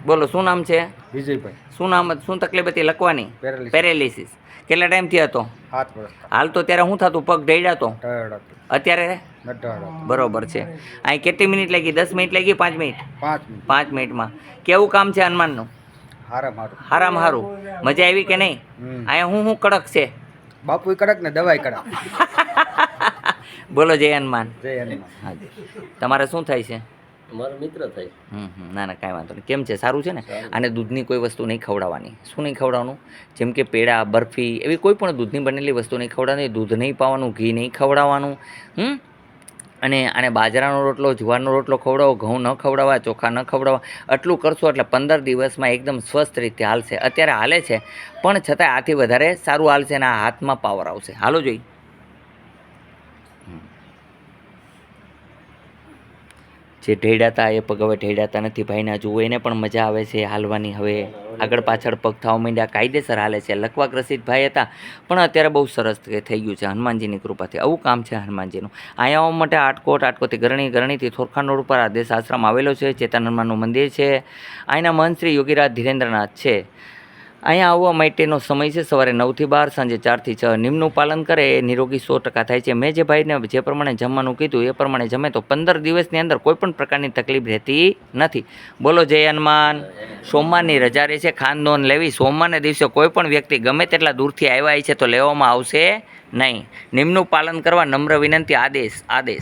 બોલો શું નામ છે? વિજયભાઈ. શું નામ શું તકલીફ હતી લખવાની? પેરેલિસિસ. કેટલા ટાઈમથી હતો? 7 વર્ષ. હાલ તો ત્યારે શું થતું? પગ ઢળ્યાતો? અત્યારે બરોબર છે. અહીં કેટલી મિનિટ લાગી? 10 મિનિટ લાગી? 5 મિનિટ? 5 મિનિટમાં. કેવું કામ છે હનુમાનનું? હારામાં હારું. મજા આવી કે નહીં? અહીંયા હું કડક છે? બાપુ કડક ને દવાઈ કડક. બોલો જય હનુમાન. જય હનુમાન. હાજી. તમારે શું થાય છે? મારો મિત્ર થાય. ના ના કાંઈ વાંધો નહીં. કેમ છે? સારું છે ને? અને દૂધની કોઈ વસ્તુ નહીં ખવડાવવાની. શું નહીં ખવડાવવાનું? જેમ કે પેડા, બરફી, એવી કોઈ પણ દૂધની બનેલી વસ્તુ નહીં ખવડાવવાની. દૂધ નહીં પાવાનું, ઘી નહીં ખવડાવવાનું. અને આને બાજરાનો રોટલો, જુવારનો રોટલો ખવડાવો, ઘઉં ન ખવડાવવા, ચોખા ન ખવડાવવા. આટલું કરશો એટલે 15 દિવસમાં એકદમ સ્વસ્થ રીતે હાલશે. અત્યારે હાલે છે પણ છતાંય આથી વધારે સારું હાલશે અને આ હાથમાં પાવર આવશે. હાલો જોઈ. જે ઢેડાતા એ પગ હવે ઢેડાતા નથી. ભાઈના જુઓ એને પણ મજા આવે છે હાલવાની. હવે આગળ પાછળ પગ થવા માંડ્યા, કાયદેસર હાલે છે. લકવા ગ્રસિત ભાઈ હતા પણ અત્યારે બહુ સરસ થઈ ગયું છે હનુમાનજીની કૃપાથી. આવું કામ છે હનુમાનજીનું. અહીંયા આવવા માટે આટકોટથી ગરણીથી થોરખાન રોડ ઉપર આદેશ આશ્રમ આવેલો છે. ચેતન હનુમાનનું મંદિર છે. અહીંના મહંત શ્રી યોગીરાજ ધીરેન્દ્રનાથ છે. અહીંયા આવવા માટેનો સમય છે સવારે 9 થી 12, સાંજે 4 થી 6. નિયમનું પાલન કરે એ નિરોગી 100% થાય છે. મેં જે ભાઈને જે પ્રમાણે જમવાનું કીધું એ પ્રમાણે જમે તો 15 દિવસની અંદર કોઈ પણ પ્રકારની તકલીફ રહેતી નથી. બોલો જય હનુમાન. સોમવારની રજા રહે છે, ખાનદોન લેવી. સોમવારના દિવસે કોઈ પણ વ્યક્તિ ગમે તેટલા દૂરથી આવ્યા છે તો લેવામાં આવશે નહીં. નિયમનું પાલન કરવા નમ્ર વિનંતી. આદેશ.